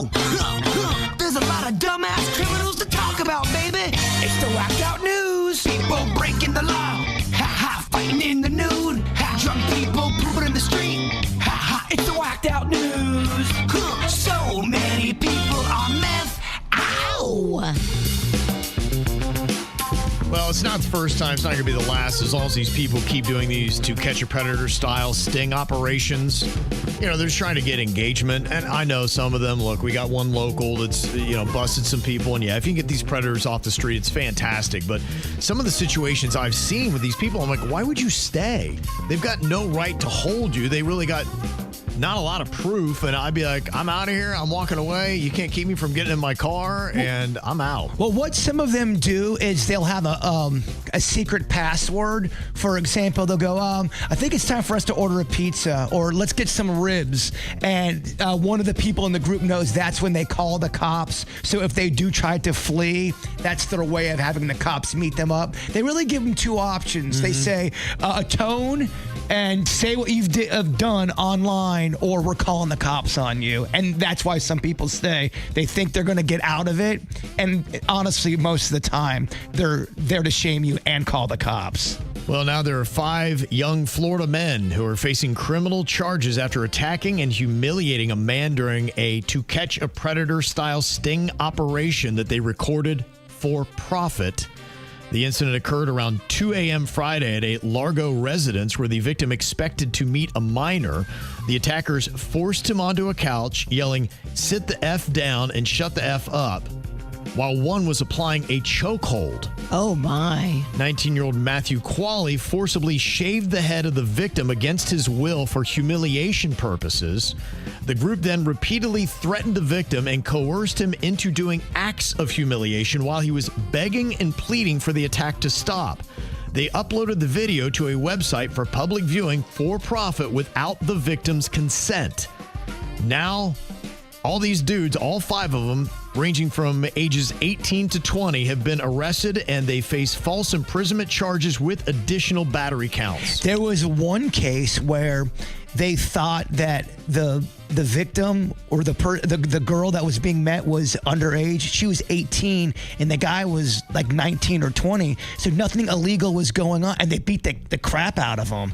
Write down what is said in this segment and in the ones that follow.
Whoa! There's a lot of dumbass criminals to talk about, baby. It's the whacked out news. People breaking the law. Ha-ha, fighting in the nude. Ha, drunk people pooping in the street. Ha-ha, it's the whacked out news. So many people on meth. Ow! Well, it's not the first time. It's not going to be the last, as long as these people keep doing these to catch a predator style sting operations. You know, they're just trying to get engagement. And I know some of them, look, we got one local that's, busted some people. And yeah, if you can get these predators off the street, it's fantastic. But some of the situations I've seen with these people, I'm like, why would you stay? They've got no right to hold you. They really got not a lot of proof, and I'd be like, I'm out of here. I'm walking away. You can't keep me from getting in my car, and I'm out. Well, what some of them do is they'll have a secret password. For example, they'll go, I think it's time for us to order a pizza, or let's get some ribs. And one of the people in the group knows that's when they call the cops. So if they do try to flee, that's their way of having the cops meet them up. They really give them two options. Mm-hmm. They say atone and say what you've done online, or we're calling the cops on you. And that's why some people stay. They think they're going to get out of it. And honestly, most of the time, they're there to shame you and call the cops. Well, now there are 5 young Florida men who are facing criminal charges after attacking and humiliating a man during a to catch a predator style sting operation that they recorded for profit. The incident occurred around 2 a.m. Friday at a Largo residence where the victim expected to meet a minor. The attackers forced him onto a couch, yelling, "Sit the F down and shut the F up," while one was applying a chokehold. Oh, my. 19-year-old Matthew Qualley forcibly shaved the head of the victim against his will for humiliation purposes. The group then repeatedly threatened the victim and coerced him into doing acts of humiliation while he was begging and pleading for the attack to stop. They uploaded the video to a website for public viewing for profit without the victim's consent. Now, all these dudes, all 5 of them, ranging from ages 18 to 20, have been arrested, and they face false imprisonment charges with additional battery counts. There was one case where they thought that the victim or the girl that was being met was underage. She was 18, and the guy was like 19 or 20, so nothing illegal was going on, and they beat the crap out of him.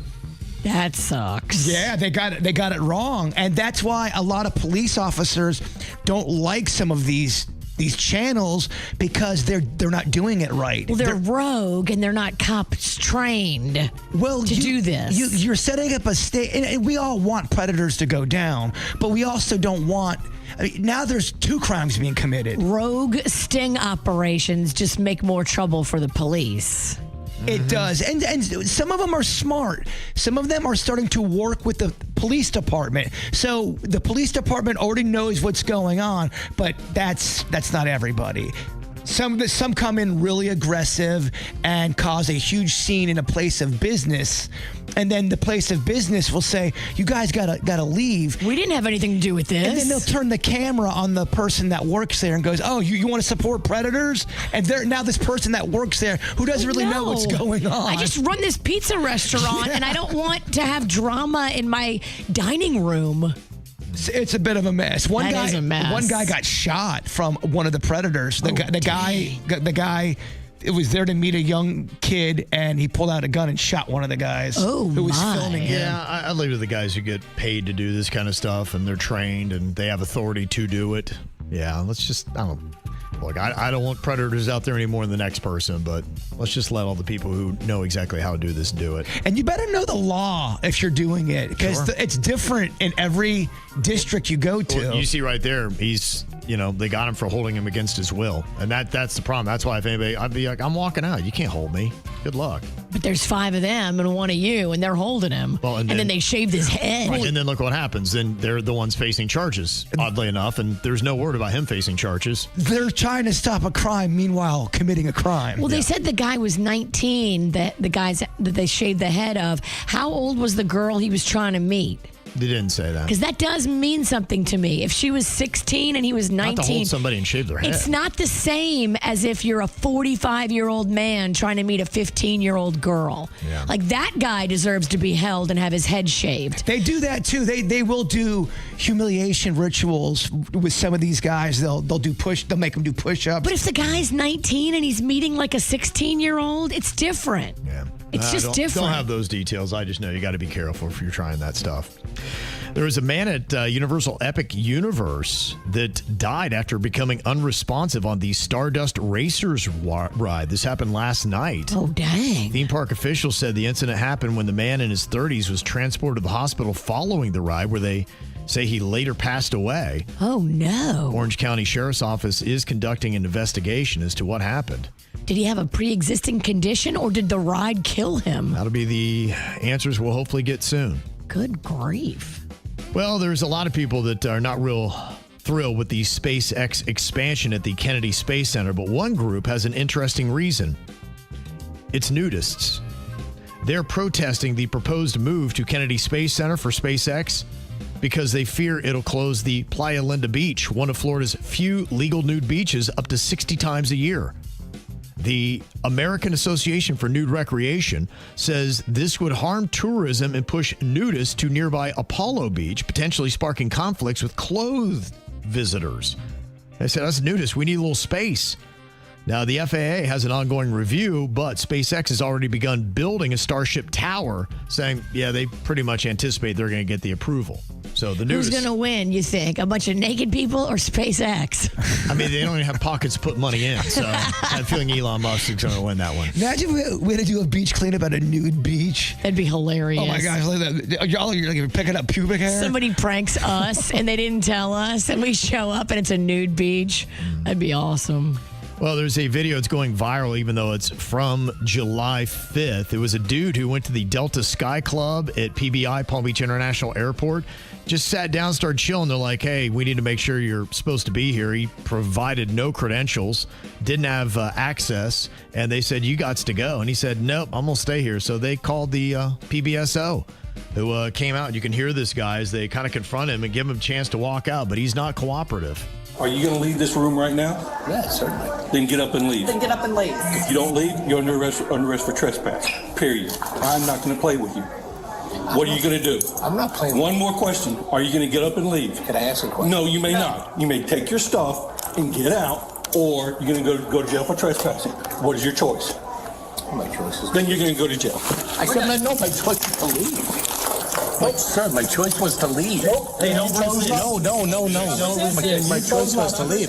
That sucks. Yeah, they got it wrong. And that's why a lot of police officers don't like some of these channels, because they're not doing it right. Well, they're rogue, and they're not cops trained to do this. You're setting up a state, and we all want predators to go down, but we also don't want. Now there's 2 crimes being committed. Rogue sting operations just make more trouble for the police. It does. And some of them are smart. Some of them are starting to work with the police department. So the police department already knows what's going on, but that's not everybody. Some come in really aggressive and cause a huge scene in a place of business, and then the place of business will say, "You guys gotta leave. We didn't have anything to do with this." And then they'll turn the camera on the person that works there and goes, "Oh, you want to support predators?" And now this person that works there who doesn't really know what's going on. I just run this pizza restaurant, and I don't want to have drama in my dining room. It's a bit of a mess. One That is a mess. One guy got shot from one of the predators. The guy was there to meet a young kid, and he pulled out a gun and shot one of the guys who was filming him. Yeah, I leave it to the guys who get paid to do this kind of stuff, and they're trained, and they have authority to do it. Yeah, Look, I don't want predators out there any more than the next person, but let's just let all the people who know exactly how to do this do it. And you better know the law if you're doing it, because it's different in every district you go to. Well, you see right there, he's, they got him for holding him against his will. And that's the problem. That's why if anybody, I'd be like, I'm walking out. You can't hold me. Good luck. But there's 5 of them and 1 of you, and they're holding him. Well, and then they shaved his head. Right, and then look what happens. Then they're the ones facing charges, oddly enough, and there's no word about him facing charges. They're trying to stop a crime, meanwhile committing a crime. Well, they said the guy was 19, the guys that they shaved the head of. How old was the girl he was trying to meet? they didn't say that. Because that does mean something to me. If she was 16 and he was 19. Not to hold somebody and shave their head. It's not the same as if you're a 45-year-old man trying to meet a 15-year-old girl. Yeah. Like, that guy deserves to be held and have his head shaved. They do that too. They will do humiliation rituals with some of these guys. They'll make them do push-ups. But if the guy's 19 and he's meeting like a 16-year-old, it's different. Yeah. It's just different. Don't have those details. I just know you got to be careful if you're trying that stuff. There was a man at Universal Epic Universe that died after becoming unresponsive on the Stardust Racers ride. This happened last night. Oh, dang. Theme park officials said the incident happened when the man in his 30s was transported to the hospital following the ride, where they say he later passed away. Oh, no. Orange County Sheriff's Office is conducting an investigation as to what happened. Did he have a pre-existing condition, or did the ride kill him? That'll be the answers we'll hopefully get soon. Good grief. Well, there's a lot of people that are not real thrilled with the SpaceX expansion at the Kennedy Space Center, but one group has an interesting reason. It's nudists. They're protesting the proposed move to Kennedy Space Center for SpaceX because they fear it'll close the Playa Linda Beach, one of Florida's few legal nude beaches, up to 60 times a year. The American Association for Nude Recreation says this would harm tourism and push nudists to nearby Apollo Beach, potentially sparking conflicts with clothed visitors. They said, us nudists, we need a little space. Now, the FAA has an ongoing review, but SpaceX has already begun building a Starship Tower, saying, yeah, they pretty much anticipate they're going to get the approval. So the Who's nudists... going to win, you think? A bunch of naked people or SpaceX? I mean, they don't even have pockets to put money in, so I have a feeling Elon Musk is going to win that one. Imagine we had to do a beach cleanup at a nude beach. That'd be hilarious. Oh my gosh, look at that. You're like picking up pubic hair? Somebody pranks us and they didn't tell us, and we show up and it's a nude beach. That'd be awesome. Well, there's a video that's going viral, even though it's from July 5th. It was a dude who went to the Delta Sky Club at PBI, Palm Beach International Airport, just sat down, started chilling. They're like, hey, we need to make sure you're supposed to be here. He provided no credentials, didn't have access, and they said, you got to go. And he said, nope, I'm going to stay here. So they called the PBSO, who came out. You can hear this guy as they kind of confront him and give him a chance to walk out, but he's not cooperative. Are you going to leave this room right now? Yeah, certainly. Then get up and leave. Then get up and leave. If you don't leave, you're under arrest for trespass. Period. I'm not going to play with you. What are you going to do? I'm not playing. One more question. Are you going to get up and leave? Can I ask a question? No, you may not. You may take your stuff and get out, or you're going to go to jail for trespassing. What is your choice? My choice is. Then you're going to go to jail. I said no. My choice is to leave. Nope, sir, my choice was to leave. Nope. No. My choice was to leave.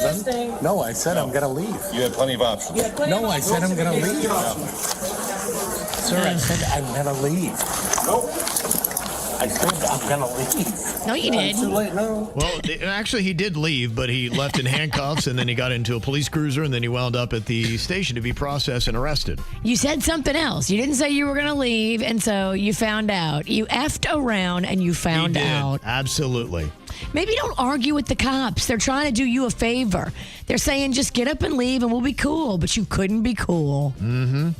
No, I said I'm going to leave. You have plenty of options. No, I said I'm going to leave. Sir, I said I'm going to leave. Nope. I said I'm going to leave. No, you did. Too late now. Well, actually, he did leave, but he left in handcuffs, and then he got into a police cruiser, and then he wound up at the station to be processed and arrested. You said something else. You didn't say you were going to leave, and so you found out. You effed around, and you found out. Absolutely. Maybe don't argue with the cops. They're trying to do you a favor. They're saying just get up and leave, and we'll be cool, but you couldn't be cool. Mm-hmm.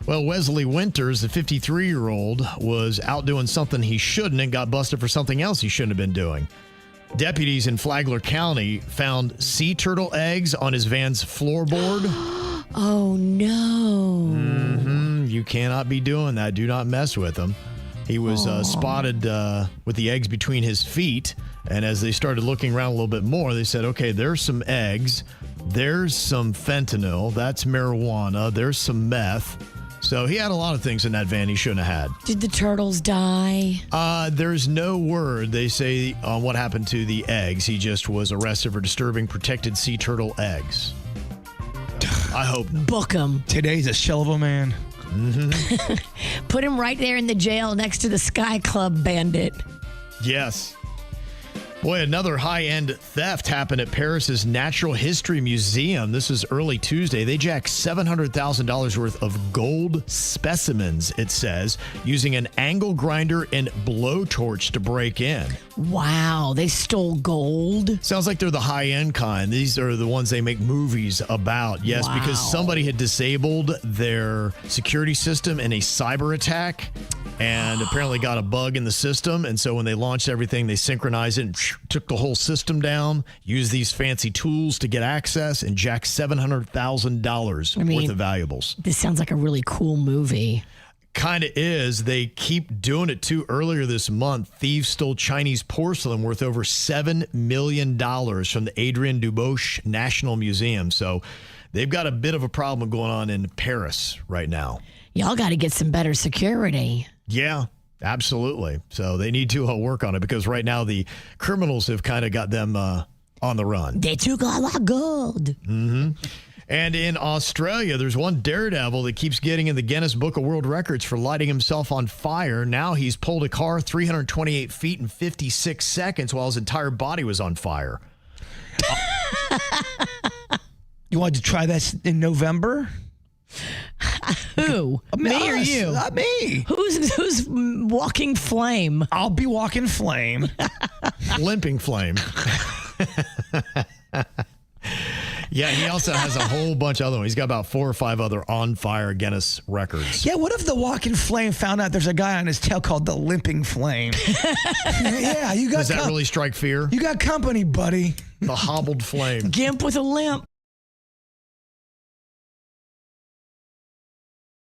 Well, Wesley Winters, the 53-year-old, was out doing something he shouldn't and got busted for something else he shouldn't have been doing. Deputies in Flagler County found sea turtle eggs on his van's floorboard. Oh, no. Mm-hmm. You cannot be doing that. Do not mess with them. He was spotted with the eggs between his feet, and as they started looking around a little bit more, they said, okay, there's some eggs. There's some fentanyl. That's marijuana. There's some meth. So he had a lot of things in that van he shouldn't have had. Did the turtles die? There's no word, they say, on what happened to the eggs. He just was arrested for disturbing protected sea turtle eggs. I hope not. Book him. Today's a shell of a man. Mm-hmm. Put him right there in the jail next to the Sky Club bandit. Yes. Boy, another high-end theft happened at Paris's Natural History Museum. This is early Tuesday. They jacked $700,000 worth of gold specimens, it says, using an angle grinder and blowtorch to break in. Wow, they stole gold? Sounds like they're the high-end kind. These are the ones they make movies about. Yes, wow. Because somebody had disabled their security system in a cyber attack. and apparently got a bug in the system. And so when they launched everything, they synchronized it and took the whole system down, used these fancy tools to get access, and jacked $700,000 worth of valuables. This sounds like a really cool movie. Kind of is. They keep doing it too. Earlier this month, thieves stole Chinese porcelain worth over $7 million from the Adrien Dubois National Museum. So they've got a bit of a problem going on in Paris right now. Y'all got to get some better security. Yeah, absolutely. So they need to work on it because right now the criminals have kind of got them on the run. They took all our gold. Mm-hmm. And in Australia, there's one Daredevil that keeps getting in the Guinness Book of World Records for lighting himself on fire. Now he's pulled a car 328 feet in 56 seconds while his entire body was on fire. You wanted to try that in November? Who? Me or you? Not me. Who's walking flame? I'll be walking flame. Limping flame. Yeah, he also has a whole bunch of other ones. He's got about 4 or 5 other on-fire Guinness records. Yeah, what if the walking flame found out there's a guy on his tail called the limping flame? Yeah, you got. Does that really strike fear? You got company, buddy. The hobbled flame. Gimp with a limp.